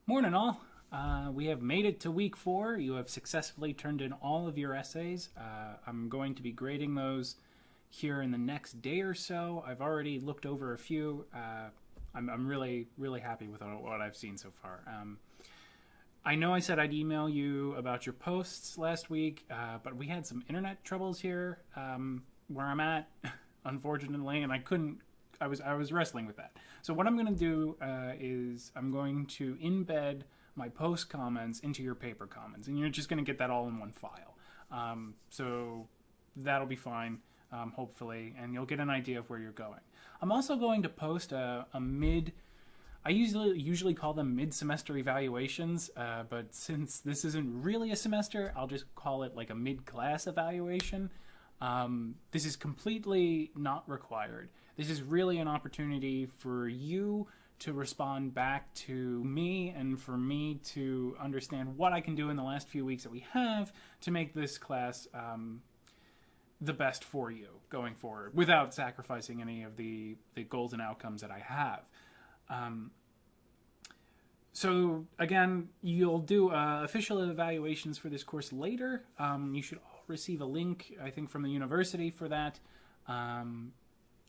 Morning, all. We have made it to week 4. You have successfully turned in all of your essays. I'm going to be grading those here in the next day or so. I've already looked over a few. I'm really, really happy with what I've seen so far. I know I said I'd email you about your posts last week, but we had some internet troubles here where I'm at, unfortunately, and I couldn't. I was wrestling with that. So what I'm going to do is I'm going to embed my post comments into your paper comments, and you're just going to get that all in one file. So that'll be fine, hopefully, and you'll get an idea of where you're going. I'm also going to post a mid. I usually call them mid-semester evaluations, but since this isn't really a semester, I'll just call it like a mid-class evaluation. This is completely not required. This is really an opportunity for you to respond back to me and for me to understand what I can do in the last few weeks that we have to make this class the best for you going forward without sacrificing any of the goals and outcomes that I have. So again, you'll do official evaluations for this course later. You should all receive a link, I think, from the university for that.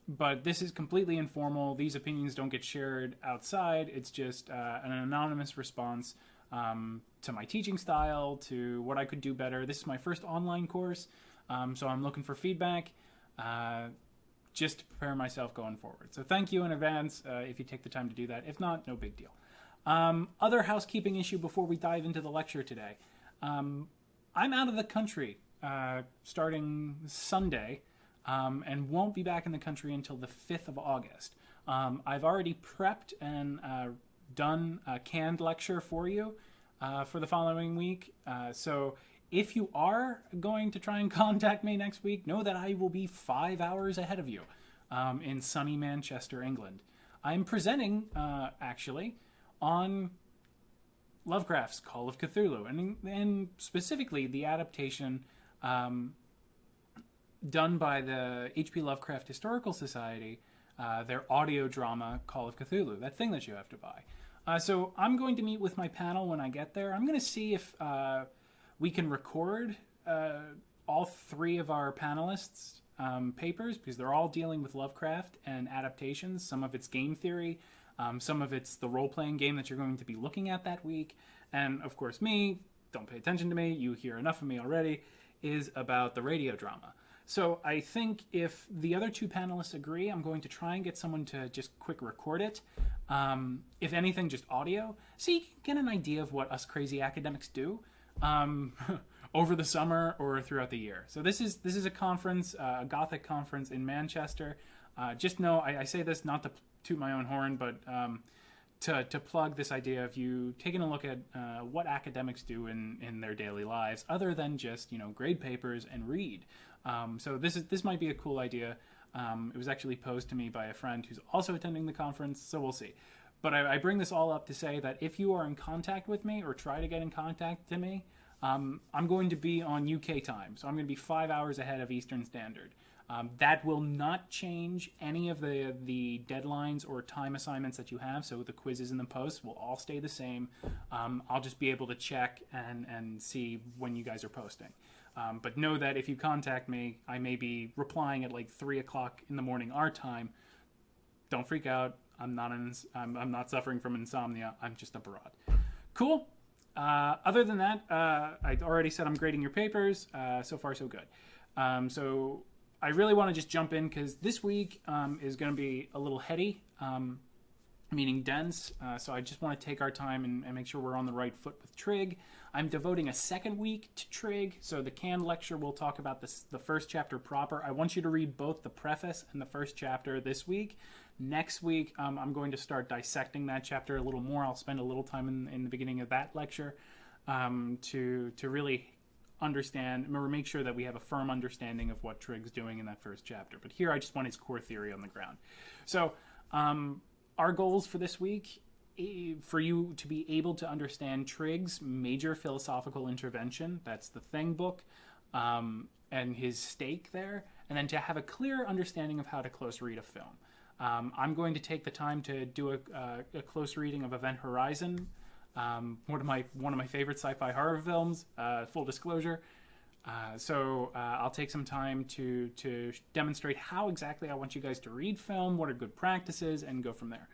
But this is completely informal. These opinions don't get shared outside. It's just an anonymous response to my teaching style, to what I could do better. This is my first online course, so I'm looking for feedback just to prepare myself going forward. So thank you in advance if you take the time to do that. If not, no big deal. Other housekeeping issue before we dive into the lecture today. I'm out of the country starting Sunday. And won't be back in the country until the 5th of August. I've already prepped and done a canned lecture for you for the following week. So if you are going to try and contact me next week, know that I will be 5 hours ahead of you in sunny Manchester, England. I'm presenting, actually, on Lovecraft's Call of Cthulhu, and specifically the adaptation done by the H.P. Lovecraft Historical Society, their audio drama Call of Cthulhu, that thing that you have to buy. So I'm going to meet with my panel when I get there. I'm going to see if we can record all 3 of our panelists' papers, because they're all dealing with Lovecraft and adaptations. Some of it's game theory, some of it's the role-playing game that you're going to be looking at that week, and of course me, don't pay attention to me, you hear enough of me already, is about the radio drama. So I think if the other 2 panelists agree, I'm going to try and get someone to just quick record it. If anything, just audio, so you can get an idea of what us crazy academics do over the summer or throughout the year. So this is a conference, a Gothic conference in Manchester. Just know, I say this not to toot my own horn, but to plug this idea of you taking a look at what academics do in their daily lives, other than just grade papers and read. So this might be a cool idea. It was actually posed to me by a friend who's also attending the conference, so we'll see. But I bring this all up to say that if you are in contact with me or try to get in contact to me, I'm going to be on UK time, so I'm going to be 5 hours ahead of Eastern Standard. That will not change any of the deadlines or time assignments that you have, so the quizzes and the posts will all stay the same. I'll just be able to check and see when you guys are posting. But know that if you contact me, I may be replying at like 3 o'clock in the morning our time. Don't freak out. I'm not suffering from insomnia. I'm just abroad. Cool. Other than that, I already said I'm grading your papers. So far, so good. So I really want to just jump in because this week is going to be a little heady, meaning dense. So I just want to take our time and make sure we're on the right foot with Trig. I'm devoting a second week to Trig. So the canned lecture will talk about the first chapter proper. I want you to read both the preface and the first chapter this week. Next week, I'm going to start dissecting that chapter a little more. I'll spend a little time in the beginning of that lecture to really understand or make sure that we have a firm understanding of what Triggs doing in that first chapter. But here I just want his core theory on the ground. So our goals for this week, for you to be able to understand Triggs' major philosophical intervention, that's the Thing book, and his stake there, and then to have a clear understanding of how to close read a film. I'm going to take the time to do a close reading of Event Horizon one of my favorite sci-fi horror films. Full disclosure. So I'll take some time to demonstrate how exactly I want you guys to read film, what are good practices, and go from there.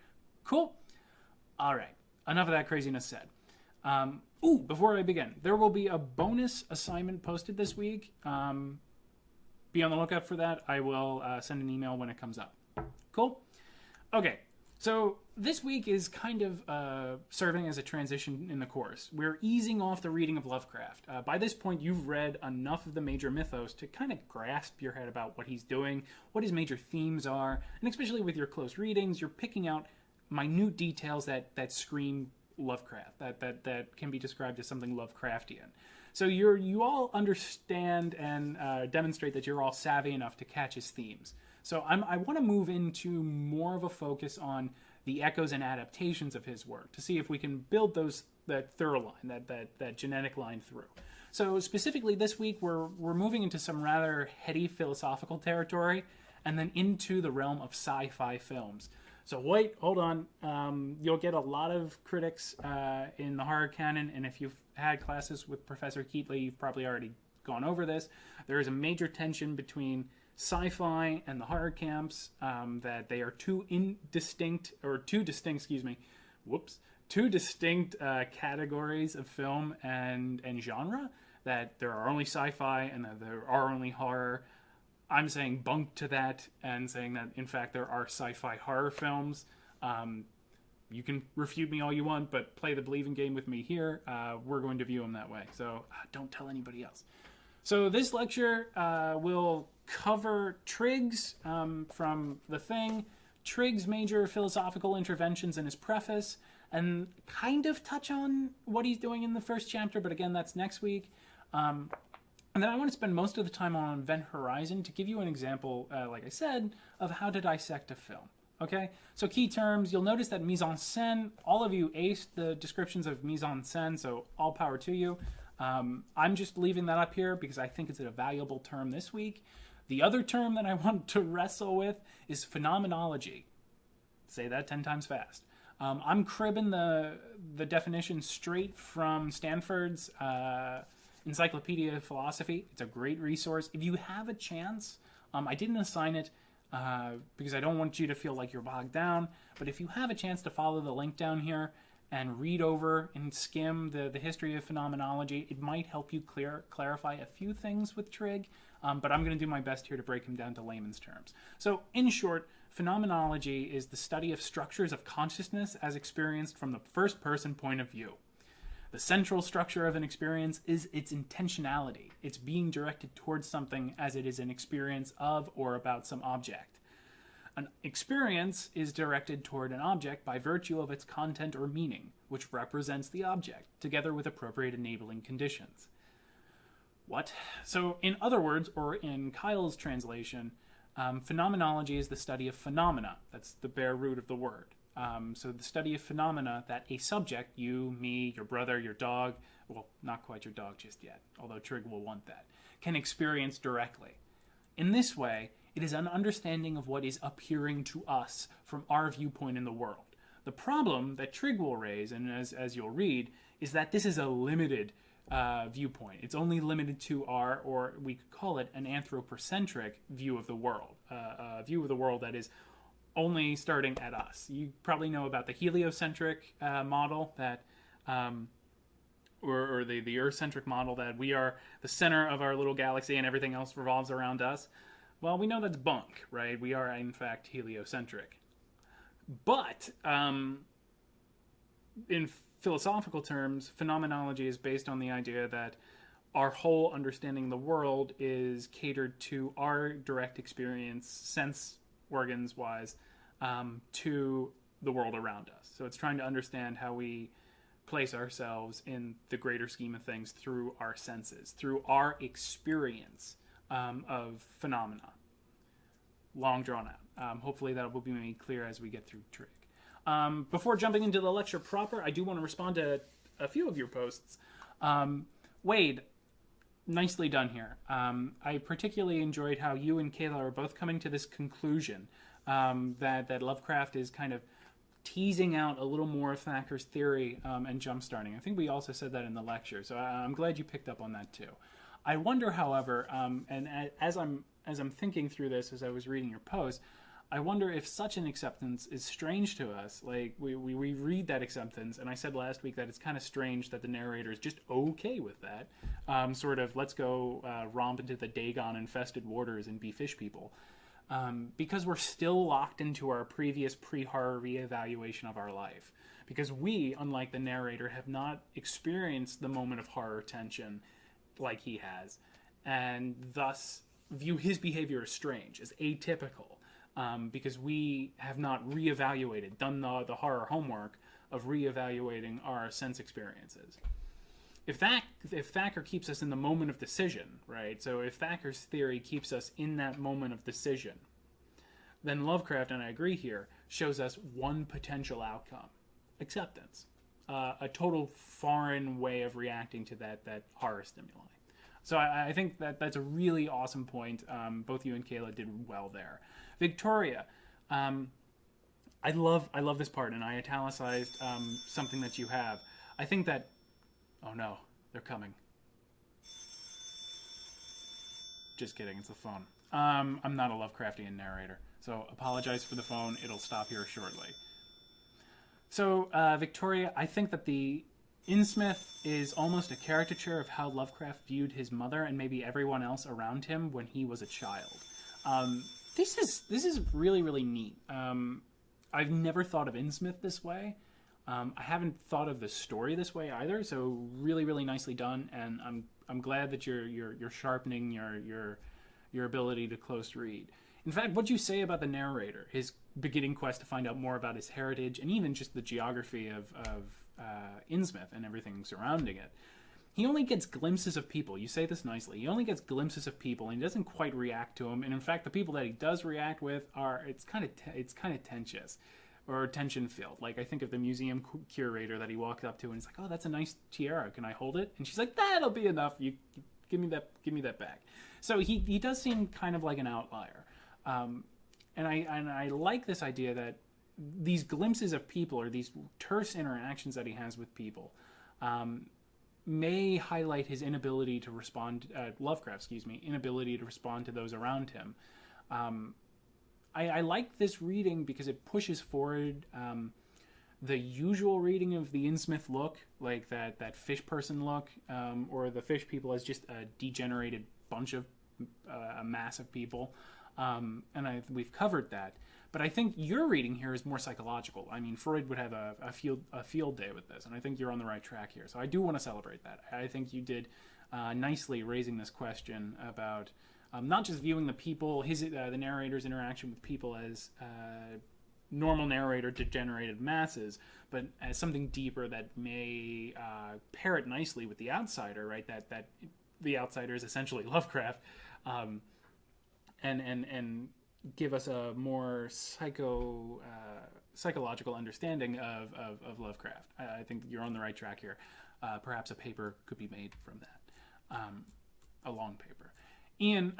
Cool? All right. Enough of that craziness said. Before I begin, there will be a bonus assignment posted this week. Be on the lookout for that. I will send an email when it comes up. Cool? Okay. So this week is kind of serving as a transition in the course. We're easing off the reading of Lovecraft. By this point, you've read enough of the major mythos to kind of grasp your head about what he's doing, what his major themes are, and especially with your close readings, you're picking out minute details that scream Lovecraft, that can be described as something Lovecraftian. So you all understand and demonstrate that you're all savvy enough to catch his themes. So I want to move into more of a focus on the echoes and adaptations of his work to see if we can build that thorough line, that genetic line through. So specifically this week, we're moving into some rather heady philosophical territory and then into the realm of sci-fi films. So wait, hold on. You'll get a lot of critics in the horror canon, and if you've had classes with Professor Keatley, you've probably already gone over this. There is a major tension between sci-fi and the horror camps, that they are two distinct categories of film and genre, that there are only sci-fi and that there are only horror. I'm saying bunk to that and saying that, in fact, there are sci-fi horror films. You can refute me all you want, but play the believing game with me here. We're going to view them that way, so don't tell anybody else. So this lecture will cover Triggs from The Thing, Triggs' major philosophical interventions in his preface, and kind of touch on what he's doing in the first chapter, but again, that's next week. And then I want to spend most of the time on Event Horizon to give you an example, like I said, of how to dissect a film. Okay? So key terms, you'll notice that mise en scène, all of you aced the descriptions of mise en scène, so all power to you. I'm just leaving that up here because I think it's a valuable term this week. The other term that I want to wrestle with is phenomenology. Say that 10 times fast. I'm cribbing the definition straight from Stanford's Encyclopedia of Philosophy. It's a great resource. If you have a chance, I didn't assign it because I don't want you to feel like you're bogged down, but if you have a chance to follow the link down here and read over and skim the history of phenomenology, it might help you clarify a few things with Trigg, but I'm going to do my best here to break him down to layman's terms. So, in short, phenomenology is the study of structures of consciousness as experienced from the first-person point of view. The central structure of an experience is its intentionality. It's being directed towards something as it is an experience of or about some object. An experience is directed toward an object by virtue of its content or meaning, which represents the object, together with appropriate enabling conditions. What? So, in other words, or in Kyle's translation, phenomenology is the study of phenomena. That's the bare root of the word. So the study of phenomena that a subject, you, me, your brother, your dog, well, not quite your dog just yet, although Trigg will want that, can experience directly. In this way, it is an understanding of what is appearing to us from our viewpoint in the world. The problem that Trigg will raise, and as you'll read, is that this is a limited viewpoint. It's only limited to our, or we could call it an anthropocentric view of the world, a view of the world that is only starting at us. You probably know about the heliocentric model that, or the Earth-centric model that we are the center of our little galaxy and everything else revolves around us. Well, we know that's bunk, right? We are, in fact, heliocentric. But in philosophical terms, phenomenology is based on the idea that our whole understanding of the world is catered to our direct experience, sense organs-wise, to the world around us. So it's trying to understand how we place ourselves in the greater scheme of things through our senses, through our experience of phenomena. Long drawn out. Hopefully that will be made clear as we get through Trigg. Before jumping into the lecture proper, I do want to respond to a few of your posts. Wade, nicely done here. I particularly enjoyed how you and Kayla are both coming to this conclusion that Lovecraft is kind of teasing out a little more of Thacker's theory and jumpstarting. I think we also said that in the lecture, so I'm glad you picked up on that too. I wonder, however, and as I'm thinking through this as I was reading your post, I wonder if such an acceptance is strange to us. Like, we read that acceptance, and I said last week that it's kind of strange that the narrator is just okay with that. Sort of, let's go romp into the Dagon-infested waters and be fish people. Because we're still locked into our previous pre-horror reevaluation of our life. Because we, unlike the narrator, have not experienced the moment of horror tension like he has, and thus view his behavior as strange, as atypical, because we have not reevaluated, done the horror homework of reevaluating our sense experiences. If Thacker keeps us in the moment of decision, right? So if Thacker's theory keeps us in that moment of decision, then Lovecraft, and I agree here, shows us one potential outcome: acceptance, a total foreign way of reacting to that horror stimuli. So I think that's a really awesome point. Both you and Kayla did well there. Victoria, I love this part, and I italicized something that you have. I think that. Oh no, they're coming. Just kidding, it's the phone. I'm not a Lovecraftian narrator, so apologize for the phone. It'll stop here shortly. So, Victoria, I think that the Innsmouth is almost a caricature of how Lovecraft viewed his mother and maybe everyone else around him when he was a child. This is really, really neat. I've never thought of Innsmouth this way. I haven't thought of the story this way either, so really, really nicely done, and I'm glad that you're sharpening your ability to close read. In fact, what you say about the narrator, his beginning quest to find out more about his heritage, and even just the geography of Innsmouth and everything surrounding it, he only gets glimpses of people. You say this nicely. He only gets glimpses of people, and he doesn't quite react to them. And in fact, the people that he does react with it's kind of tensious. Or tension-filled. Like, I think of the museum curator that he walked up to, and he's like, "Oh, that's a nice tiara. Can I hold it?" And she's like, "That'll be enough. You give me that back." So he does seem kind of like an outlier, and I like this idea that these glimpses of people, or these terse interactions that he has with people, may highlight his inability to respond. Lovecraft's inability to respond to those around him. I like this reading because it pushes forward the usual reading of the Innsmouth look, like that fish person look, or the fish people as just a degenerated bunch of a mass of people, and we've covered that. But I think your reading here is more psychological. I mean, Freud would have a field day with this, and I think you're on the right track here. So I do want to celebrate that. I think you did nicely raising this question about. Not just viewing the people, the narrator's interaction with people as normal narrator degenerated masses, but as something deeper that may pair it nicely with the outsider, right? That the outsider is essentially Lovecraft, and give us a more psychological understanding of Lovecraft. I think you're on the right track here. Perhaps a paper could be made from that, a long paper. Ian,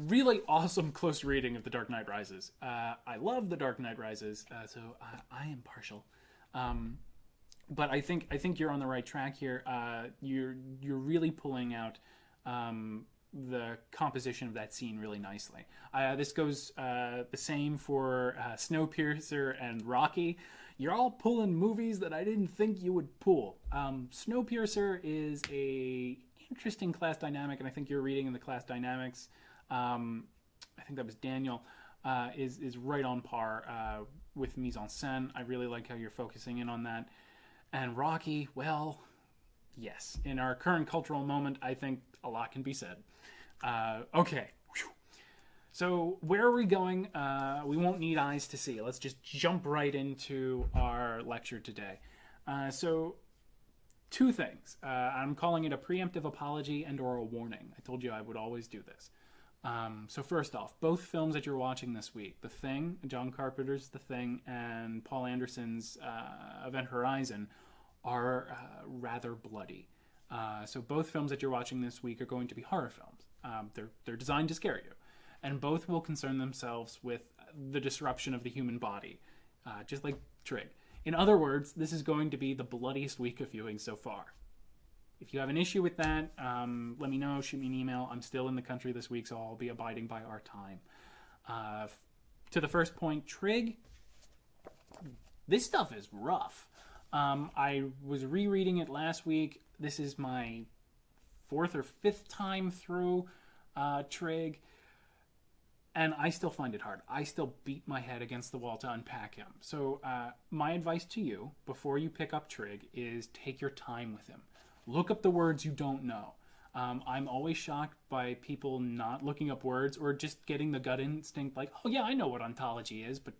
really awesome close reading of The Dark Knight Rises. I love The Dark Knight Rises, so I am partial. But I think you're on the right track here. You're really pulling out the composition of that scene really nicely. This goes the same for Snowpiercer and Rocky. You're all pulling movies that I didn't think you would pull. Snowpiercer is a interesting class dynamic, and I think you're reading in the class dynamics. I think that was Daniel. Is right on par with mise en scène. I really like how you're focusing in on that. And Rocky, well, yes. In our current cultural moment, I think a lot can be said. Okay. Whew. So where are we going? We won't need eyes to see. Let's just jump right into our lecture today. So two things. I'm calling it a preemptive apology and or a warning. I told you I would always do this. So first off, both films that you're watching this week, The Thing, John Carpenter's The Thing, and Paul Anderson's Event Horizon, are rather bloody. So both films that you're watching this week are going to be horror films. They're designed to scare you. And both will concern themselves with the disruption of the human body, just like Trigg. In other words, this is going to be the bloodiest week of viewing so far. If you have an issue with that, let me know. Shoot me an email. I'm still in the country this week, so I'll be abiding by our time. To the first point, Trig. This stuff is rough. I was rereading it last week. This is my 4th or 5th time through Trig, and I still find it hard. I still beat my head against the wall to unpack him. So my advice to you before you pick up Trig is take your time with him. Look up the words you don't know. I'm always shocked by people not looking up words or just getting the gut instinct like, oh yeah, I know what ontology is, but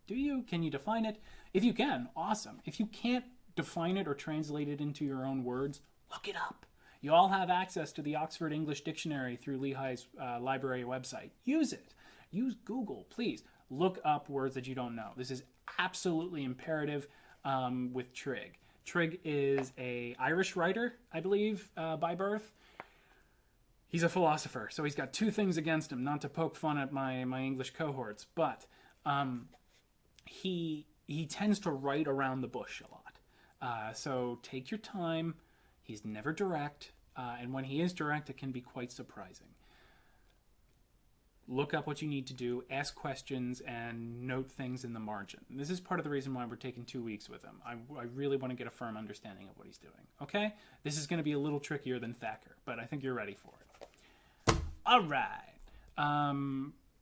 do you? Can you define it? If you can, awesome. If you can't define it or translate it into your own words, look it up. You all have access to the Oxford English Dictionary through Lehigh's library website. Use it. Use Google, please. Look up words that you don't know. This is absolutely imperative with Trig. Trig is an Irish writer, I believe, by birth. He's a philosopher, so he's got 2 things against him, not to poke fun at my English cohorts, but he tends to write around the bush a lot. So take your time. He's never direct, and when he is direct, it can be quite surprising. Look up what you need to do, ask questions, and note things in the margin. This is part of the reason why we're taking 2 weeks with him. I really want to get a firm understanding of what he's doing. Okay? This is going to be a little trickier than Thacker, but I think you're ready for it. All right.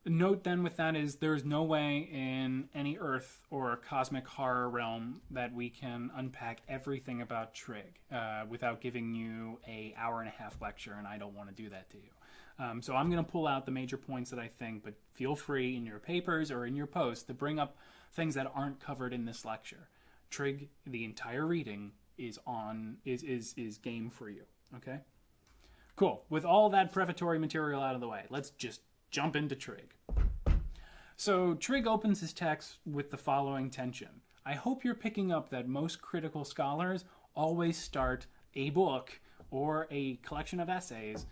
Note then with that is there's no way in any Earth or cosmic horror realm that we can unpack everything about Trig without giving you an hour-and-a-half lecture, and I don't want to do that to you. So I'm going to pull out the major points that I think, but feel free in your papers or in your posts to bring up things that aren't covered in this lecture. Trig, the entire reading is game for you. Okay? Cool. With all that prefatory material out of the way, let's just jump into Trig. So Trig opens his text with the following tension. I hope you're picking up that most critical scholars always start a book or a collection of essays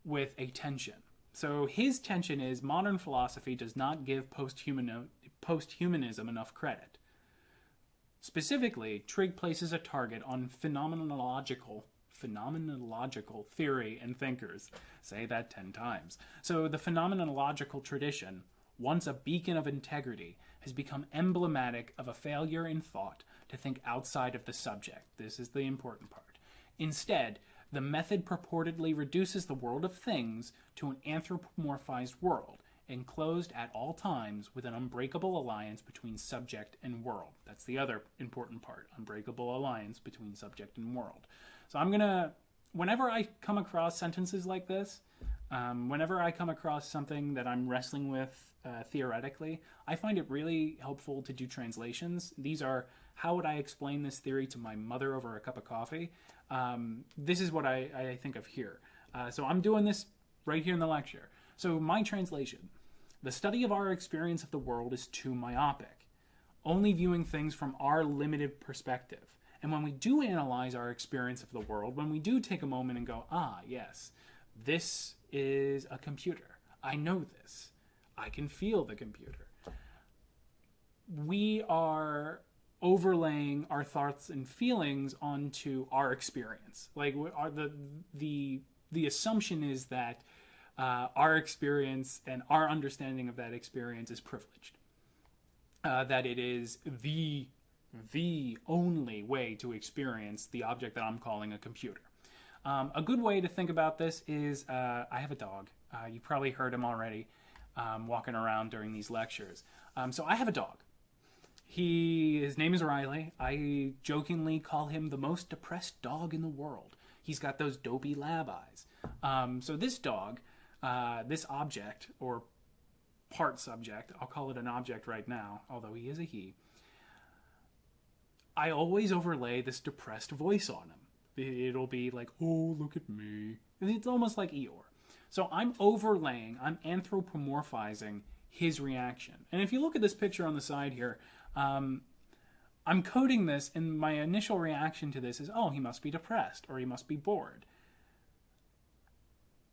with a tension. So his tension is modern philosophy does not give post-humanism enough credit. Specifically, Trigg places a target on phenomenological theory and thinkers. Say that 10 times. So the phenomenological tradition, once a beacon of integrity, has become emblematic of a failure in thought to think outside of the subject. This is the important part. Instead, the method purportedly reduces the world of things to an anthropomorphized world, enclosed at all times with an unbreakable alliance between subject and world. That's the other important part, unbreakable alliance between subject and world. So I'm going to, whenever I come across sentences like this, whenever I come across something that I'm wrestling with theoretically, I find it really helpful to do translations. These are, how would I explain this theory to my mother over a cup of coffee? This is what I think of here. So I'm doing this right here in the lecture. So my translation, the study of our experience of the world is too myopic, only viewing things from our limited perspective. And when we do analyze our experience of the world, when we do take a moment and go, ah, yes, this is a computer. I know this. I can feel the computer. We are overlaying our thoughts and feelings onto our experience. Like the assumption is that our experience and our understanding of that experience is privileged. That it is the only way to experience the object that I'm calling a computer. A good way to think about this is I have a dog. You probably heard him already walking around during these lectures. So I have a dog. His name is Riley. I jokingly call him the most depressed dog in the world. He's got those dopey lab eyes. So this dog, this object, or part subject, I'll call it an object right now, although he is a he, I always overlay this depressed voice on him. It'll be like, oh, look at me. It's almost like Eeyore. So I'm overlaying, I'm anthropomorphizing his reaction. And if you look at this picture on the side here, I'm coding this, and my initial reaction to this is, oh, he must be depressed, or he must be bored.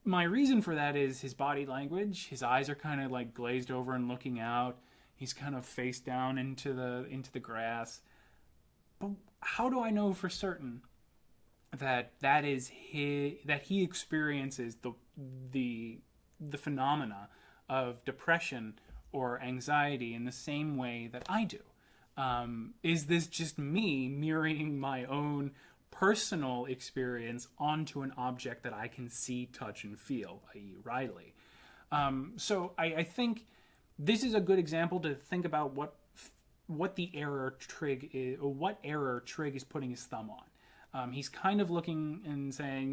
My reason for that is his body language. His eyes are kind of like glazed over and looking out. He's kind of face down into the grass. But how do I know for certain that is that he experiences the phenomena of depression or anxiety in the same way that I do? Is this just me mirroring my own personal experience onto an object that I can see, touch, and feel, i.e., Riley? So I think this is a good example to think about what the error Trig is, or what error Trig is putting his thumb on. He's kind of looking and saying,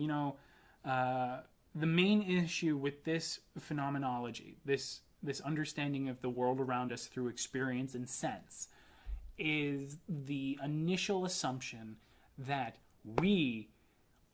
the main issue with this phenomenology, this understanding of the world around us through experience and sense, is the initial assumption that we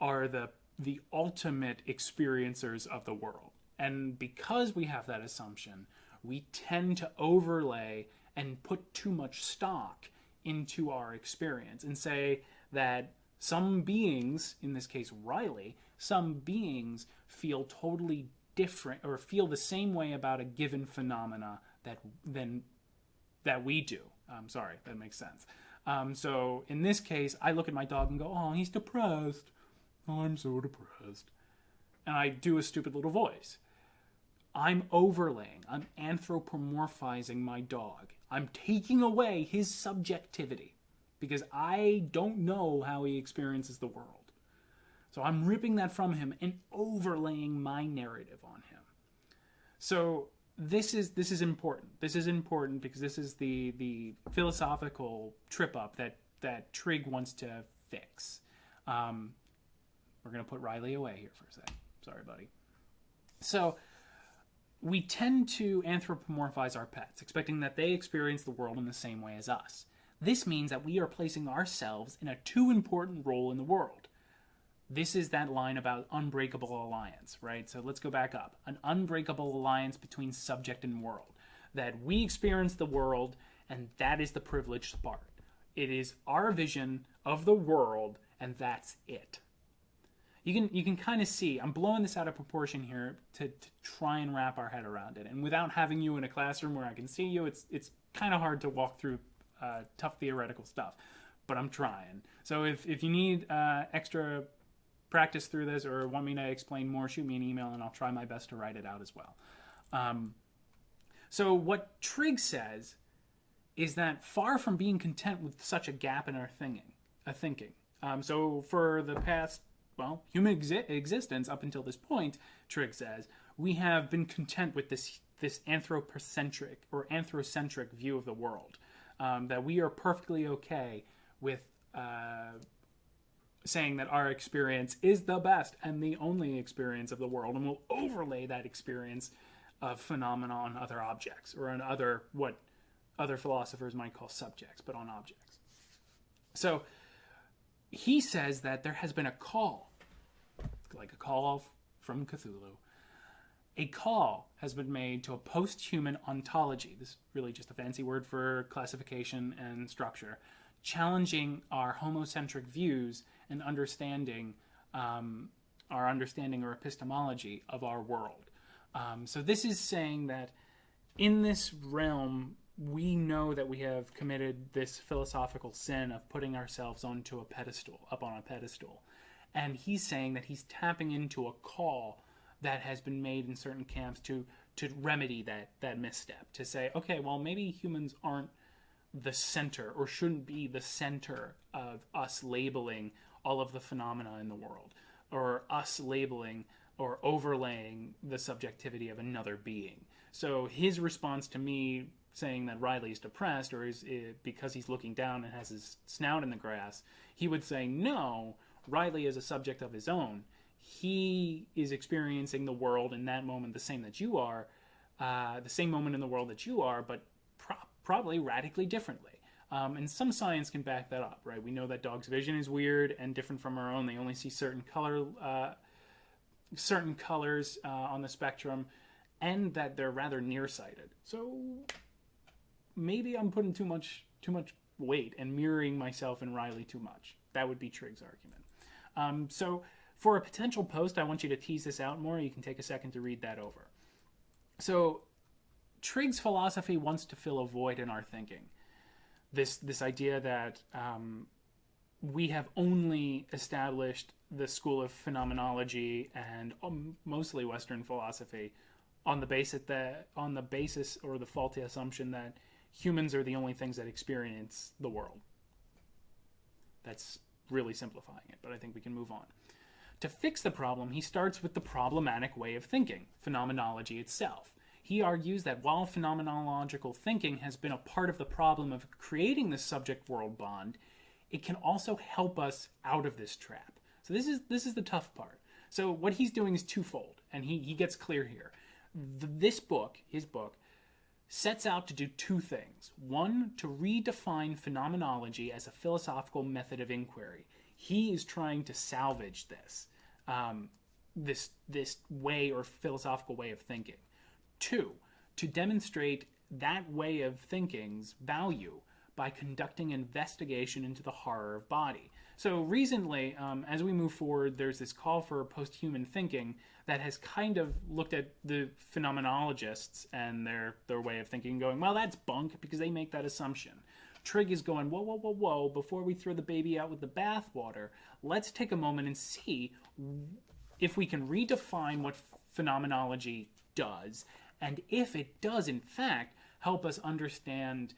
are the ultimate experiencers of the world. And because we have that assumption, we tend to overlay and put too much stock into our experience and say that some beings, in this case Riley, some beings feel totally different or feel the same way about a given phenomena that we do. Sorry, that makes sense. So in this case, I look at my dog and go, oh, he's depressed. Oh, I'm so depressed. And I do a stupid little voice. I'm overlaying, I'm anthropomorphizing my dog. I'm taking away his subjectivity because I don't know how he experiences the world. So I'm ripping that from him and overlaying my narrative on him. So this is important. This is important because this is the philosophical trip up that Trigg wants to fix. We're going to put Riley away here for a second. Sorry, buddy. So we tend to anthropomorphize our pets, expecting that they experience the world in the same way as us. This means that we are placing ourselves in a too important role in the world. This is that line about unbreakable alliance, right? So let's go back up. An unbreakable alliance between subject and world. That we experience the world, and that is the privileged part. It is our vision of the world, and that's it. You can kind of see, I'm blowing this out of proportion here to try and wrap our head around it. And without having you in a classroom where I can see you, it's kind of hard to walk through tough theoretical stuff. But I'm trying. So if you need extra practice through this or want me to explain more, shoot me an email and I'll try my best to write it out as well. So what Trigg says is that far from being content with such a gap in our thinking. So for the past, human existence up until this point, Trigg says, we have been content with this anthropocentric or anthrocentric view of the world. That we are perfectly okay with saying that our experience is the best and the only experience of the world, and we'll overlay that experience of phenomena on other objects or on what other philosophers might call subjects, but on objects. So he says that there has been a call, like a call from Cthulhu. A call has been made to a post-human ontology. This is really just a fancy word for classification and structure, challenging our homocentric views and understanding, our understanding or epistemology of our world. So this is saying that in this realm, we know that we have committed this philosophical sin of putting ourselves up on a pedestal. And he's saying that he's tapping into a call that has been made in certain camps to remedy that misstep, to say, okay, well, maybe humans aren't the center or shouldn't be the center of us labeling all of the phenomena in the world, or us labeling or overlaying the subjectivity of another being. So his response to me saying that Riley's depressed or is because he's looking down and has his snout in the grass, he would say, no, Riley is a subject of his own. He is experiencing the world in that moment the same that you are, the same moment in the world that you are, but probably radically differently. And some science can back that up, right? We know that dogs' vision is weird and different from our own. They only see certain colors on the spectrum, and that they're rather nearsighted. So maybe I'm putting too much weight and mirroring myself and Riley too much. That would be Triggs' argument. So for a potential post, I want you to tease this out more. You can take a second to read that over. So Triggs' philosophy wants to fill a void in our thinking. This idea that we have only established the school of phenomenology and mostly Western philosophy on the basis or the faulty assumption that humans are the only things that experience the world. That's really simplifying it, but I think we can move on. To fix the problem, he starts with the problematic way of thinking, phenomenology itself. He argues that while phenomenological thinking has been a part of the problem of creating the subject-world bond, it can also help us out of this trap. So this is the tough part. So what he's doing is twofold, and he gets clear here. His book, sets out to do two things. One, to redefine phenomenology as a philosophical method of inquiry. He is trying to salvage this way or philosophical way of thinking. Two, to demonstrate that way of thinking's value by conducting investigation into the horror of body. So recently, as we move forward, there's this call for post-human thinking that has kind of looked at the phenomenologists and their way of thinking, going, well, that's bunk because they make that assumption. Trigg is going, whoa, before we throw the baby out with the bathwater, let's take a moment and see if we can redefine what phenomenology does, and if it does, in fact, help us understand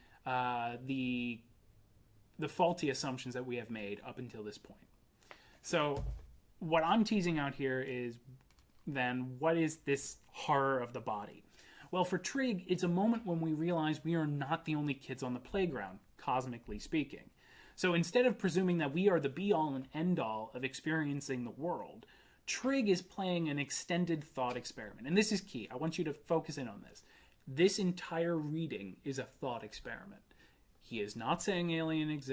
the faulty assumptions that we have made up until this point. So what I'm teasing out here is then, what is this horror of the body? Well, for Trigg, it's a moment when we realize we are not the only kids on the playground, cosmically speaking. So instead of presuming that we are the be-all and end-all of experiencing the world, Trigg is playing an extended thought experiment. And this is key. I want you to focus in on this. This entire reading is a thought experiment. He is not saying aliens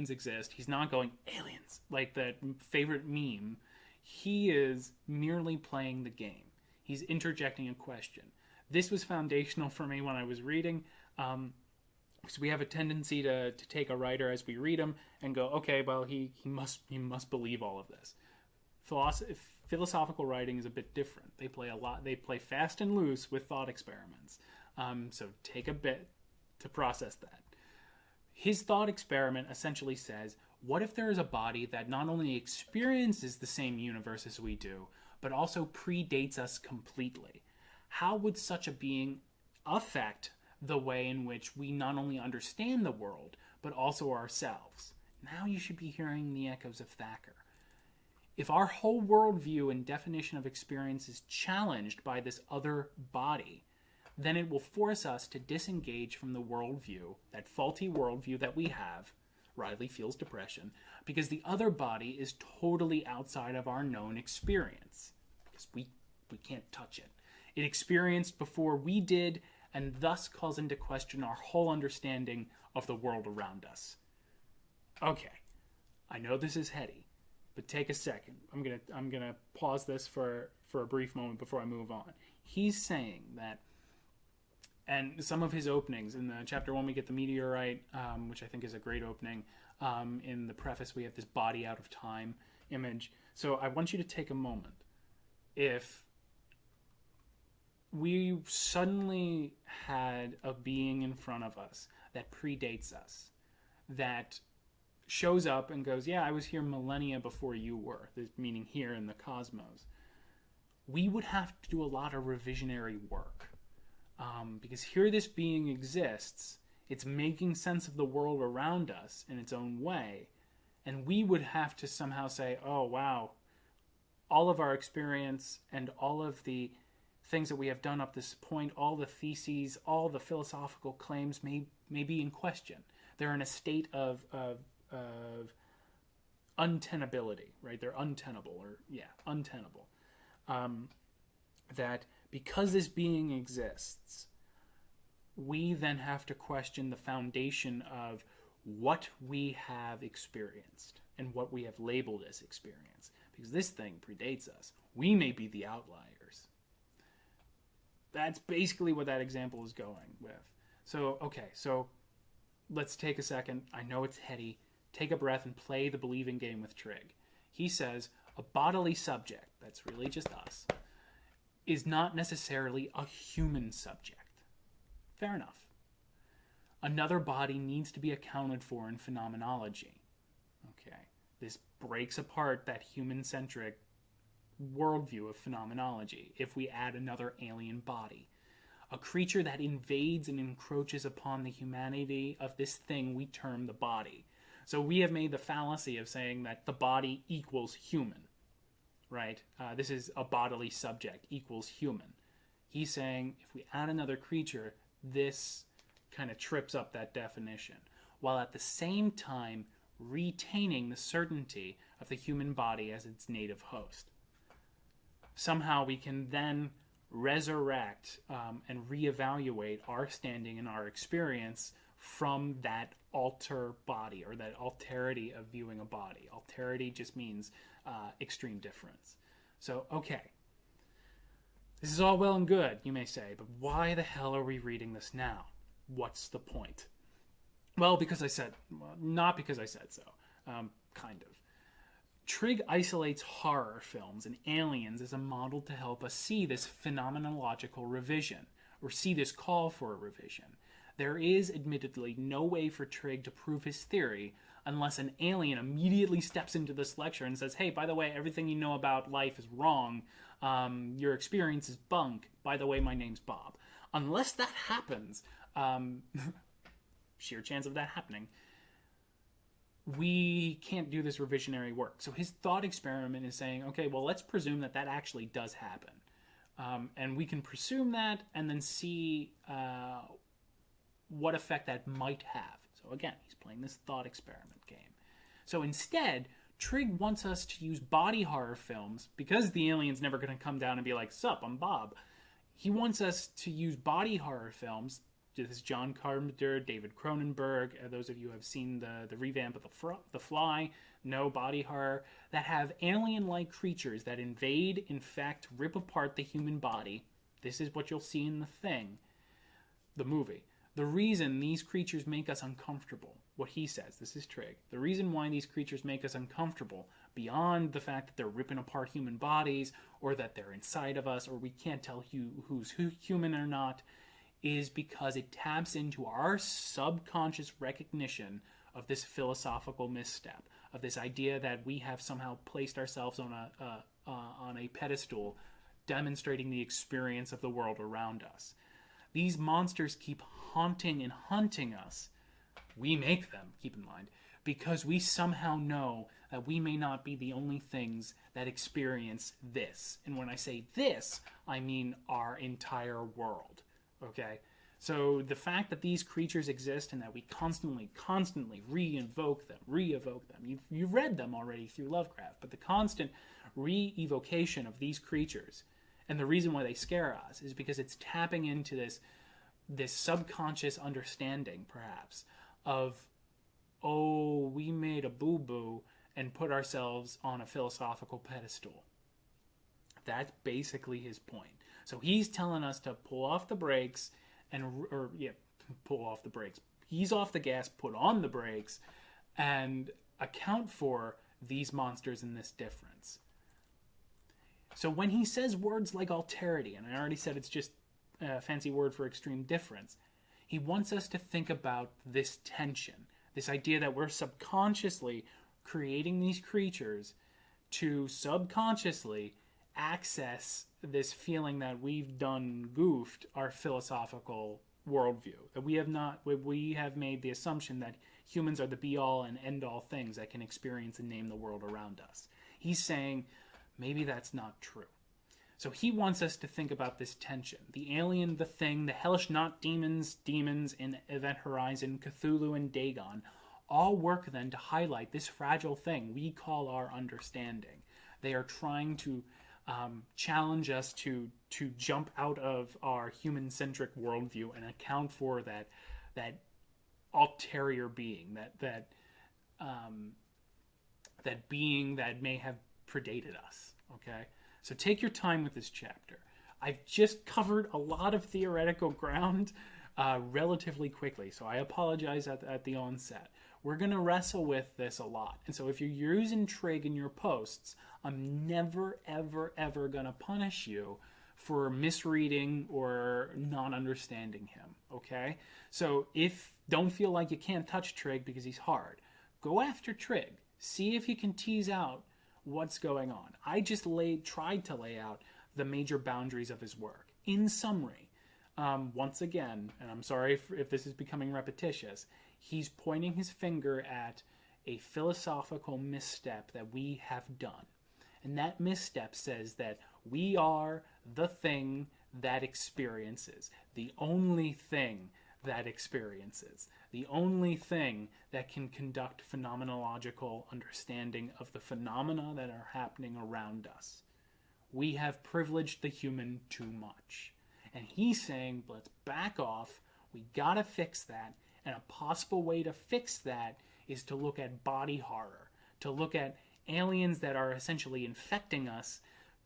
exist. He's not going, aliens, like that favorite meme. He is merely playing the game. He's interjecting a question. This was foundational for me when I was reading, because we have a tendency to take a writer as we read him and go, okay, well, he must believe all of this. Philosophical writing is a bit different. They play fast and loose with thought experiments. So take a bit to process that. His thought experiment essentially says, what if there is a body that not only experiences the same universe as we do, but also predates us completely? How would such a being affect the way in which we not only understand the world, but also ourselves? Now you should be hearing the echoes of Thacker. If our whole worldview and definition of experience is challenged by this other body, then it will force us to disengage from the worldview, that faulty worldview that we have. Riley feels depression, because the other body is totally outside of our known experience, because we can't touch it. It experienced before we did, and thus calls into question our whole understanding of the world around us. Okay, I know this is heady, but take a second. I'm gonna pause this for a brief moment before I move on. He's saying that, and some of his openings in the chapter 1, we get the meteorite, which I think is a great opening. In the preface, we have this body out of time image. So I want you to take a moment. If we suddenly had a being in front of us that predates us, that shows up and goes, yeah, I was here millennia before you were, meaning here in the cosmos, we would have to do a lot of revisionary work. Because here this being exists, it's making sense of the world around us in its own way, and we would have to somehow say, oh, wow, all of our experience and all of the things that we have done up this point, all the theses, all the philosophical claims may be in question. They're in a state of untenability, right? They're untenable, untenable. That because this being exists, we then have to question the foundation of what we have experienced and what we have labeled as experience. Because this thing predates us. We may be the outliers. That's basically what that example is going with. So, okay, so let's take a second. I know it's heady. Take a breath and play the believing game with Trigg. He says, a bodily subject, that's really just us, is not necessarily a human subject. Fair enough. Another body needs to be accounted for in phenomenology. This breaks apart that human-centric worldview of phenomenology if we add another alien body. A creature that invades and encroaches upon the humanity of this thing we term the body. So we have made the fallacy of saying that the body equals human, right? This is a bodily subject equals human. He's saying if we add another creature, this kind of trips up that definition, while at the same time retaining the certainty of the human body as its native host. Somehow we can then resurrect and reevaluate our standing and our experience from that alter body, or that alterity of viewing a body. Alterity just means extreme difference. So, okay. This is all well and good, you may say, but why the hell are we reading this now? What's the point? Well, not because I said so. Kind of. Trigg isolates horror films and aliens as a model to help us see this phenomenological revision, or see this call for a revision. There is, admittedly, no way for Trigg to prove his theory unless an alien immediately steps into this lecture and says, hey, by the way, everything you know about life is wrong. Your experience is bunk. By the way, my name's Bob. Unless that happens, sheer chance of that happening, we can't do this revisionary work. So his thought experiment is saying, okay, well, let's presume that that actually does happen. And we can presume that and then see what effect that might have. So again, he's playing this thought experiment game. So instead, Trigg wants us to use body horror films, because the alien's never going to come down and be like, sup, I'm Bob. He wants us to use body horror films. This is John Carpenter, David Cronenberg. Those of you who have seen the revamp of The Fly, know body horror, that have alien-like creatures that invade, infect, rip apart the human body. This is what you'll see in The Thing, the movie. The reason these creatures make us uncomfortable, what he says, this is Trigg, the reason why these creatures make us uncomfortable, beyond the fact that they're ripping apart human bodies, or that they're inside of us, or we can't tell who's human or not, is because it taps into our subconscious recognition of this philosophical misstep, of this idea that we have somehow placed ourselves on a pedestal, demonstrating the experience of the world around us. These monsters keep haunting and hunting us. We make them, keep in mind, because we somehow know that we may not be the only things that experience this. And when I say this, I mean our entire world. Okay? So the fact that these creatures exist and that we constantly re-evoke them. You've read them already through Lovecraft, but the constant re-evocation of these creatures, and the reason why they scare us, is because it's tapping into this subconscious understanding, perhaps, of, oh, we made a boo-boo and put ourselves on a philosophical pedestal. That's basically his point. So he's telling us to pull off the brakes, pull off the brakes. Ease off the gas, put on the brakes, and account for these monsters and this difference. So when he says words like alterity, and I already said it's just a fancy word for extreme difference, he wants us to think about this tension, this idea that we're subconsciously creating these creatures to subconsciously access this feeling that we've done goofed our philosophical worldview, that we have made the assumption that humans are the be-all and end-all things that can experience and name the world around us. He's saying maybe that's not true. So he wants us to think about this tension. The alien, the thing, the hellish not demons in Event Horizon, Cthulhu, and Dagon all work then to highlight this fragile thing we call our understanding. They are trying to challenge us to jump out of our human-centric worldview and account for that ulterior being, that being that may have predated us. Okay, so take your time with this chapter. I've just covered a lot of theoretical ground relatively quickly, so I apologize at the onset. We're going to wrestle with this a lot. And so if you're using Trigg in your posts, I'm never, ever, ever going to punish you for misreading or not understanding him, okay? So don't feel like you can't touch Trigg because he's hard. Go after Trigg. See if you can tease out what's going on. I just tried to lay out the major boundaries of his work. In summary, once again, and I'm sorry if this is becoming repetitious, he's pointing his finger at a philosophical misstep that we have done. And that misstep says that we are the thing that experiences, the only thing that experiences, the only thing that can conduct phenomenological understanding of the phenomena that are happening around us. We have privileged the human too much. And he's saying, let's back off, we gotta fix that, and a possible way to fix that is to look at body horror, to look at aliens that are essentially infecting us,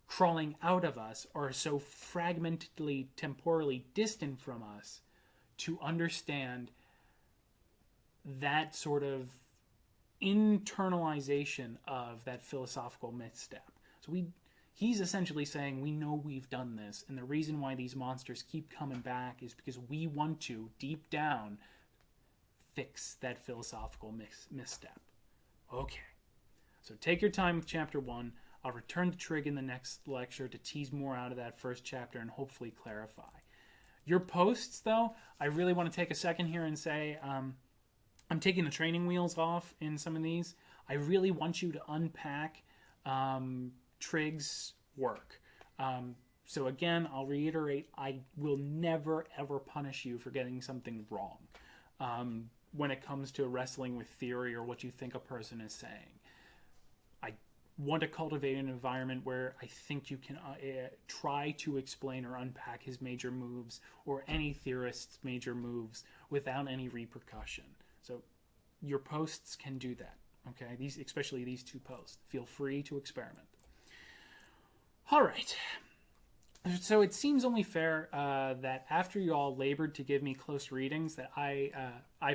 crawling out of us, or so fragmentedly, temporally distant from us, to understand that sort of internalization of that philosophical misstep. So he's essentially saying, we know we've done this, and the reason why these monsters keep coming back is because we want to, deep down, fix that philosophical misstep. Okay. So take your time with chapter 1. I'll return to Trig in the next lecture to tease more out of that first chapter and hopefully clarify. Your posts, though, I really want to take a second here and say I'm taking the training wheels off in some of these. I really want you to unpack Triggs' work. So again, I'll reiterate, I will never, ever punish you for getting something wrong when it comes to wrestling with theory or what you think a person is saying. I want to cultivate an environment where I think you can try to explain or unpack his major moves or any theorist's major moves without any repercussion. So your posts can do that, okay? Especially these two posts. Feel free to experiment. All right. So it seems only fair that after you all labored to give me close readings that I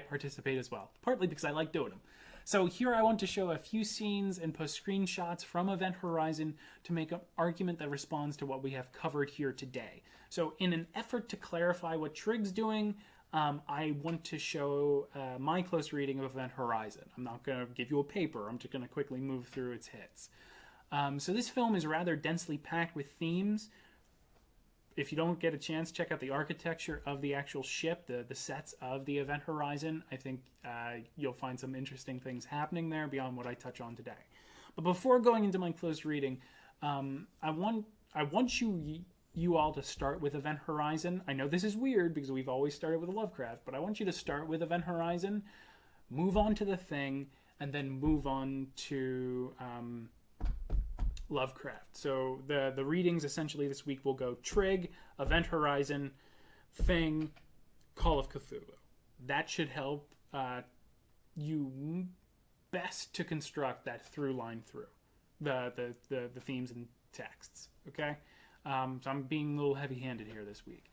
participate as well, partly because I like doing them. So here I want to show a few scenes and post screenshots from Event Horizon to make an argument that responds to what we have covered here today. So in an effort to clarify what Triggs doing, I want to show my close reading of Event Horizon. I'm not going to give you a paper. I'm just going to quickly move through its hits. So this film is rather densely packed with themes. If you don't get a chance, check out the architecture of the actual ship, the sets of the Event Horizon. I think you'll find some interesting things happening there beyond what I touch on today. But before going into my close reading, I want you all to start with Event Horizon. I know this is weird because we've always started with Lovecraft, but I want you to start with Event Horizon, move on to The Thing, and then move on to Lovecraft. So the readings essentially this week will go Trig, Event Horizon, Thing, Call of Cthulhu. That should help you best to construct that through line through the themes and texts. Okay, so I'm being a little heavy-handed here this week.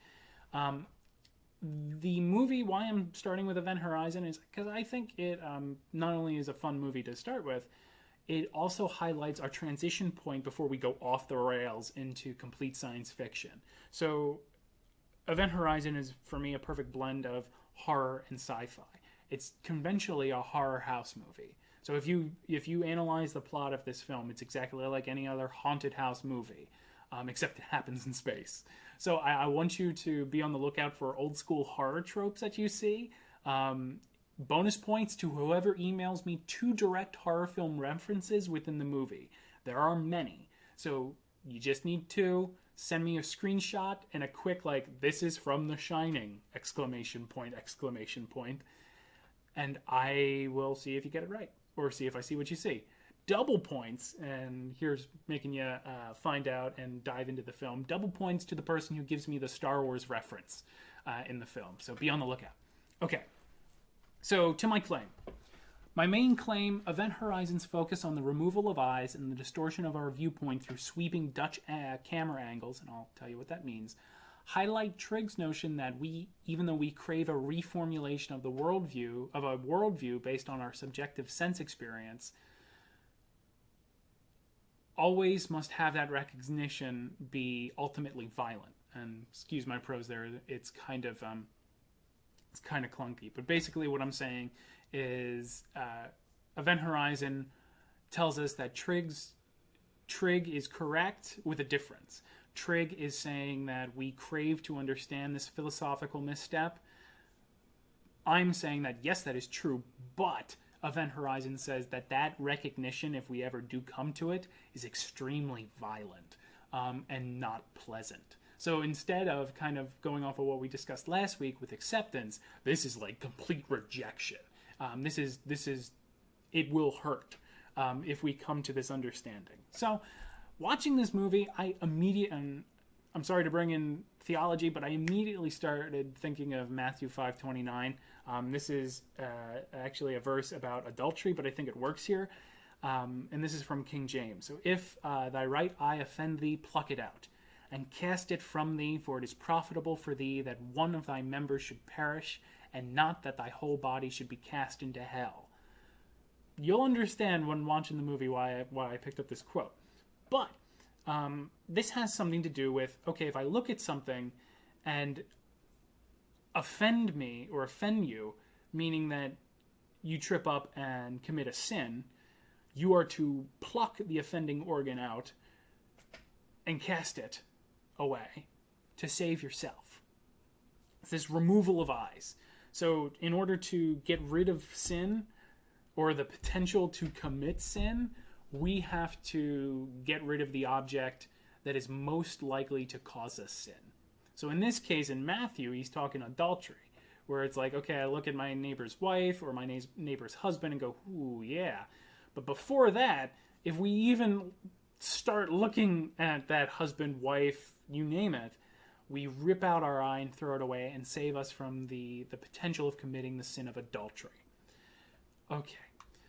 The movie, why I'm starting with Event Horizon is because I think it not only is a fun movie to start with, it also highlights our transition point before we go off the rails into complete science fiction. So Event Horizon is, for me, a perfect blend of horror and sci-fi. It's conventionally a horror house movie. So if you analyze the plot of this film, it's exactly like any other haunted house movie, except it happens in space. So I want you to be on the lookout for old school horror tropes that you see. Bonus points to whoever emails me 2 direct horror film references within the movie. There are many. So you just need to send me a screenshot and a quick, this is from The Shining, ! And I will see if you get it right, or see if I see what you see. Double points, and here's making you find out and dive into the film. Double points to the person who gives me the Star Wars reference in the film. So be on the lookout. Okay. So, to my claim. My main claim, Event Horizon's focus on the removal of eyes and the distortion of our viewpoint through sweeping Dutch camera angles, and I'll tell you what that means, highlight Triggs' notion that even though we crave a reformulation of a worldview based on our subjective sense experience, always must have that recognition be ultimately violent. And excuse my prose there, it's kind of clunky, but basically what I'm saying is Event Horizon tells us that Trig is correct with a difference. Trig is saying that we crave to understand this philosophical misstep. I'm saying that, yes, that is true, but Event Horizon says that recognition, if we ever do come to it, is extremely violent and not pleasant. So instead of kind of going off of what we discussed last week with acceptance, this is like complete rejection. This is it will hurt if we come to this understanding. So watching this movie, and I'm sorry to bring in theology, but I immediately started thinking of Matthew 5:29. This is actually a verse about adultery, but I think it works here. And this is from King James. So, if thy right eye offend thee, pluck it out, and cast it from thee, for it is profitable for thee that one of thy members should perish, and not that thy whole body should be cast into hell. You'll understand when watching the movie why I picked up this quote. But this has something to do with, okay, if I look at something and offend me or offend you, meaning that you trip up and commit a sin, you are to pluck the offending organ out and cast it away to save yourself. It's this removal of eyes. So in order to get rid of sin or the potential to commit sin, we have to get rid of the object that is most likely to cause us sin. So in this case, in Matthew, he's talking adultery, where it's like, okay, I look at my neighbor's wife or my neighbor's husband and go, ooh, yeah. But before that, if we even start looking at that husband, wife, you name it, we rip out our eye and throw it away and save us from the potential of committing the sin of adultery. Okay,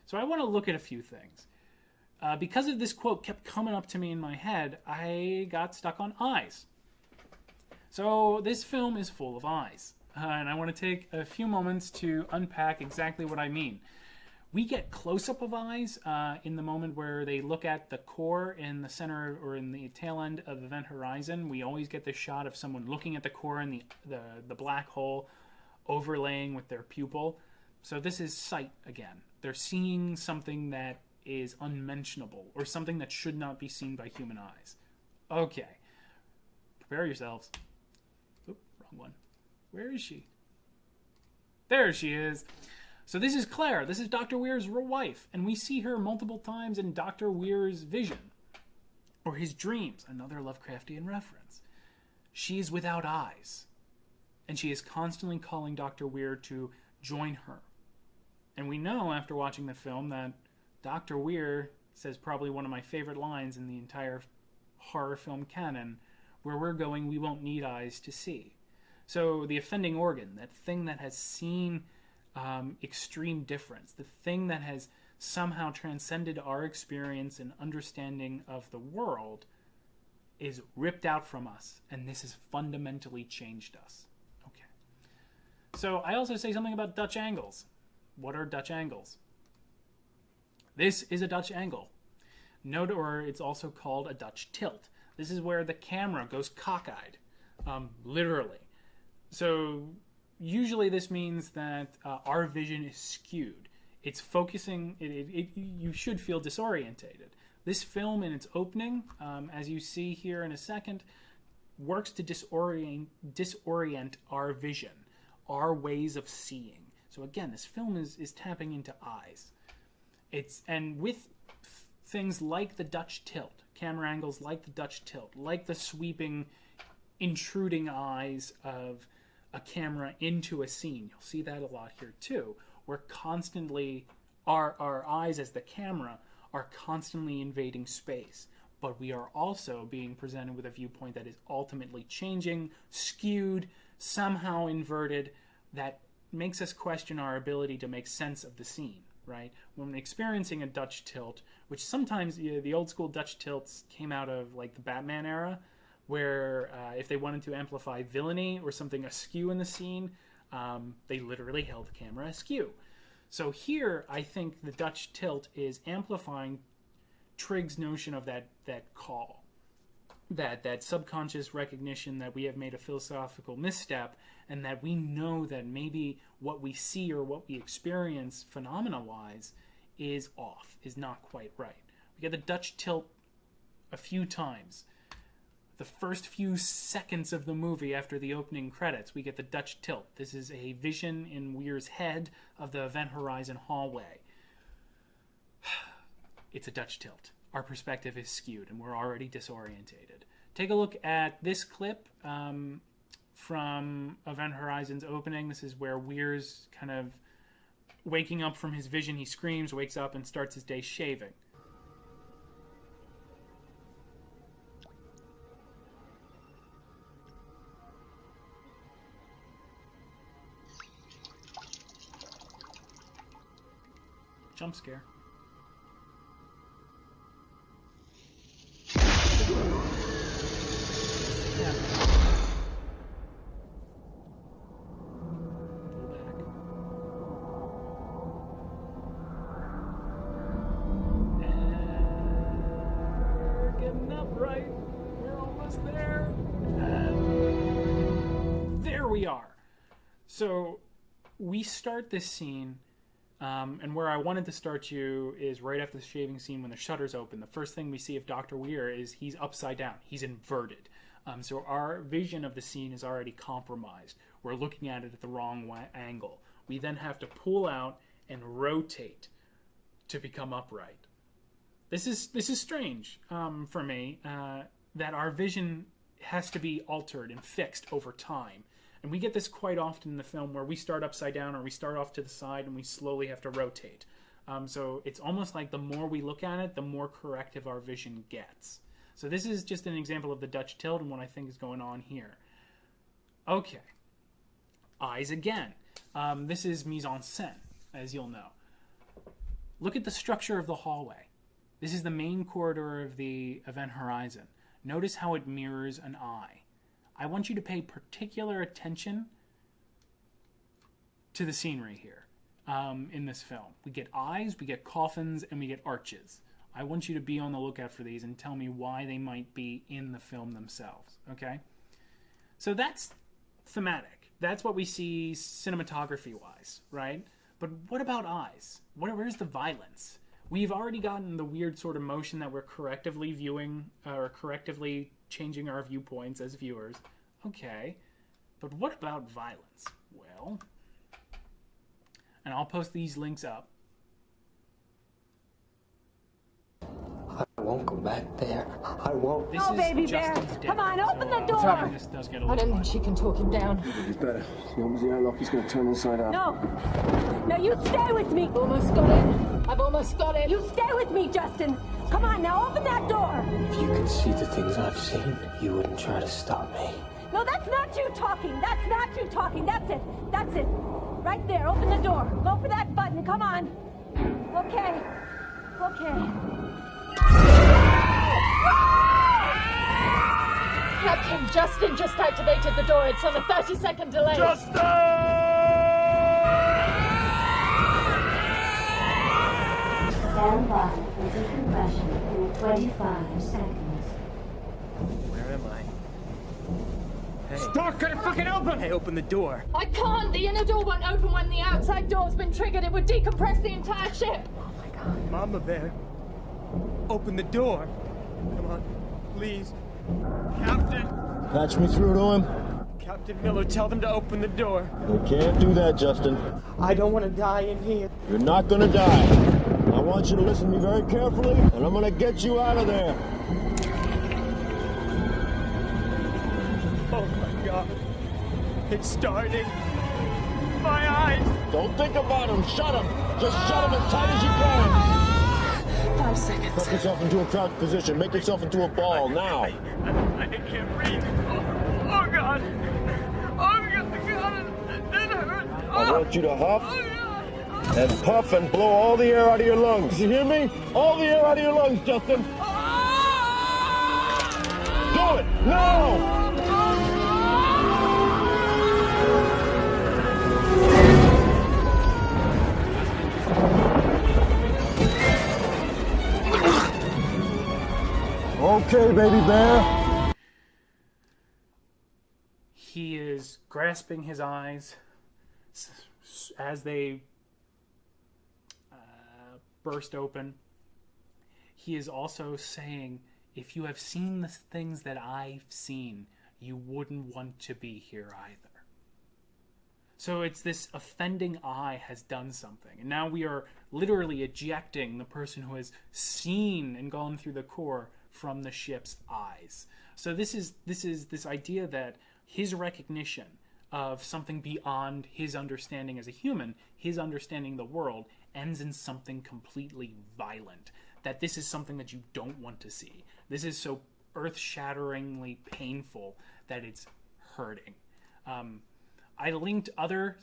so I want to look at a few things. Because of this quote kept coming up to me in my head, I got stuck on eyes. So this film is full of eyes, and I want to take a few moments to unpack exactly what I mean. We get close-up of eyes in the moment where they look at the core in the center or in the tail end of Event Horizon. We always get this shot of someone looking at the core and the black hole overlaying with their pupil. So this is sight again. They're seeing something that is unmentionable or something that should not be seen by human eyes. Okay. Prepare yourselves. Oop, wrong one. Where is she? There she is. So this is Claire. This is Dr. Weir's wife, and we see her multiple times in Dr. Weir's vision or his dreams, another Lovecraftian reference. She is without eyes, and she is constantly calling Dr. Weir to join her. And we know after watching the film that Dr. Weir says probably one of my favorite lines in the entire horror film canon, where we're going, we won't need eyes to see. So the offending organ, that thing that has seen extreme difference, the thing that has somehow transcended our experience and understanding of the world, is ripped out from us, and this has fundamentally changed us. Okay. So I also say something about Dutch angles. What are Dutch angles? This is a Dutch angle. Note, or it's also called a Dutch tilt. This is where the camera goes cockeyed, literally. So usually this means that our vision is skewed. It's focusing, you should feel disorientated. This film in its opening, as you see here in a second, works to disorient our vision, our ways of seeing. So again, this film is tapping into eyes. And with things like the Dutch tilt, camera angles like the Dutch tilt, like the sweeping, intruding eyes of a camera into a scene. You'll see that a lot here too. We're constantly, our eyes as the camera are constantly invading space, but we are also being presented with a viewpoint that is ultimately changing, skewed, somehow inverted, that makes us question our ability to make sense of the scene, right? When experiencing a Dutch tilt, which sometimes the old school Dutch tilts came out of like the Batman era, where if they wanted to amplify villainy or something askew in the scene, they literally held the camera askew. So here, I think the Dutch tilt is amplifying Triggs' notion of that call, that subconscious recognition that we have made a philosophical misstep, and that we know that maybe what we see or what we experience phenomena-wise is off, is not quite right. We get the Dutch tilt a few times. The first few seconds of the movie after the opening credits, we get the Dutch tilt. This is a vision in Weir's head of the Event Horizon hallway. It's a Dutch tilt. Our perspective is skewed, and we're already disorientated. Take a look at this clip from Event Horizon's opening. This is where Weir's kind of waking up from his vision. He screams, wakes up, and starts his day shaving. Jump scare. Yeah. Pull back. And we're getting upright. We're almost there. And there we are. So we start this scene. And where I wanted to start you is right after the shaving scene when the shutters open. The first thing we see of Dr. Weir is he's upside down. He's inverted. So our vision of the scene is already compromised. We're looking at it at the wrong angle. We then have to pull out and rotate to become upright. This is strange for me, that our vision has to be altered and fixed over time. And we get this quite often in the film where we start upside down or we start off to the side and we slowly have to rotate. So it's almost like the more we look at it, the more corrective our vision gets. So this is just an example of the Dutch tilt and what I think is going on here. Okay. Eyes again. This is mise en scène, as you'll know. Look at the structure of the hallway. This is the main corridor of the Event Horizon. Notice how it mirrors an eye. I want you to pay particular attention to the scenery here in this film. We get eyes, we get coffins, and we get arches. I want you to be on the lookout for these and tell me why they might be in the film themselves, okay? So that's thematic. That's what we see cinematography-wise, right? But what about eyes? Where's the violence? We've already gotten the weird sort of motion that we're correctively viewing or correctively changing our viewpoints as viewers. Okay, but what about violence? Well, and I'll post these links up. I won't go back there. I won't. This Oh, is baby Justin's bear. death. Come on, open the door. So, this does get a I little don't think she can talk him down. He's better. He opens the airlock, he's going to turn inside out. No, you stay with me. Almost got it. I've almost got it. You stay with me, Justin. Come on, now open that door. If you could see the things I've seen, you wouldn't try to stop me. No, that's not you talking. That's not you talking. That's it. That's it. Right there, open the door. Go for that button. Come on. Okay. Captain, Justin just activated the door. It's on a 30-second delay. Stand by for decompression in 25 seconds. Where am I? Hey. Doc, cut it fucking open! Hey, open the door. I can't. The inner door won't open when the outside door's been triggered. It would decompress the entire ship. Mama Bear. Open the door. Come on, please. Captain! Patch me through to him. Captain Miller, tell them to open the door. They can't do that, Justin. I don't want to die in here. You're not gonna die. I want you to listen to me very carefully, and I'm gonna get you out of there. Oh my God. It's starting. My eyes. Don't think about him. Shut him. Just shut him as tight as you can. 5 seconds. Tuck yourself into a crouch position. Make yourself into a ball now. I can't breathe. Oh God. Oh God. That hurt. I want you to huff and puff and blow all the air out of your lungs. You hear me? All the air out of your lungs, Justin. Do it now. Okay, baby bear. He is grasping his eyes as they burst open. He is also saying, if you have seen the things that I've seen, you wouldn't want to be here either. So it's this offending eye has done something. And now we are literally ejecting the person who has seen and gone through the core from the ship's eyes. So this is this idea that his recognition of something beyond his understanding as a human, his understanding the world, ends in something completely violent. That this is something that you don't want to see. This is so earth-shatteringly painful that it's hurting. I linked other,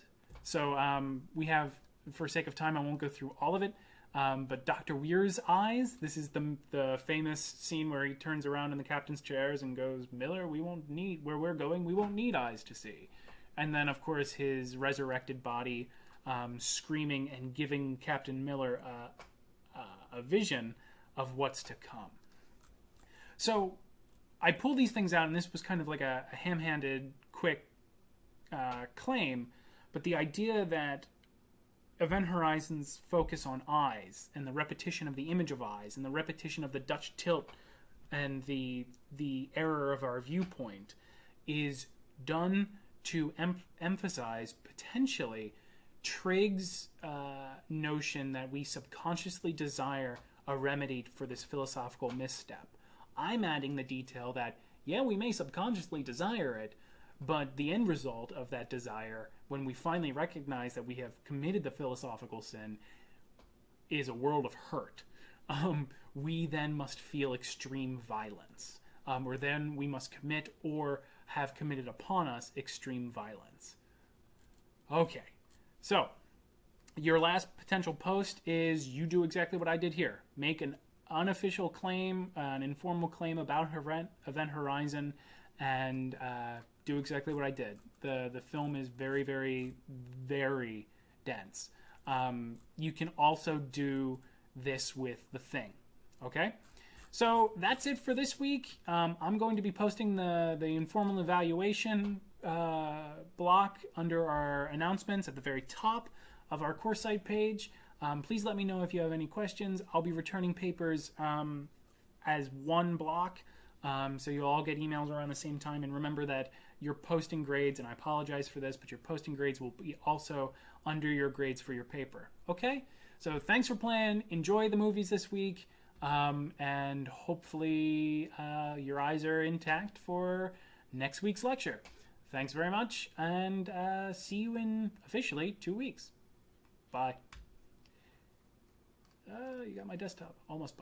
so we have, for sake of time, I won't go through all of it, but Dr. Weir's eyes, this is the famous scene where he turns around in the captain's chairs and goes, Miller, we won't need, where we're going, we won't need eyes to see. And then, of course, his resurrected body screaming and giving Captain Miller a vision of what's to come. So I pulled these things out, and this was kind of like a ham-handed, quick claim, but the idea that Event Horizon's focus on eyes and the repetition of the image of eyes and the repetition of the Dutch tilt and the error of our viewpoint is done to emphasize potentially Triggs' notion that we subconsciously desire a remedy for this philosophical misstep. I'm adding the detail that, yeah, we may subconsciously desire it, but the end result of that desire, when we finally recognize that we have committed the philosophical sin, is a world of hurt. We then must feel extreme violence. Or then we must commit or have committed upon us extreme violence. Okay, so your last potential post is you do exactly what I did here. Make an unofficial claim, an informal claim about Event Horizon, and do exactly what I did. The film is very, very, very dense. You can also do this with The Thing. Okay? So that's it for this week. I'm going to be posting the informal evaluation block under our announcements at the very top of our course site page. Please let me know if you have any questions. I'll be returning papers as one block, so you'll all get emails around the same time. And remember that your posting grades, and I apologize for this, but your posting grades will be also under your grades for your paper. Okay? So thanks for playing. Enjoy the movies this week. And hopefully your eyes are intact for next week's lecture. Thanks very much, and see you in, officially, 2 weeks. Bye. You got my desktop. Almost.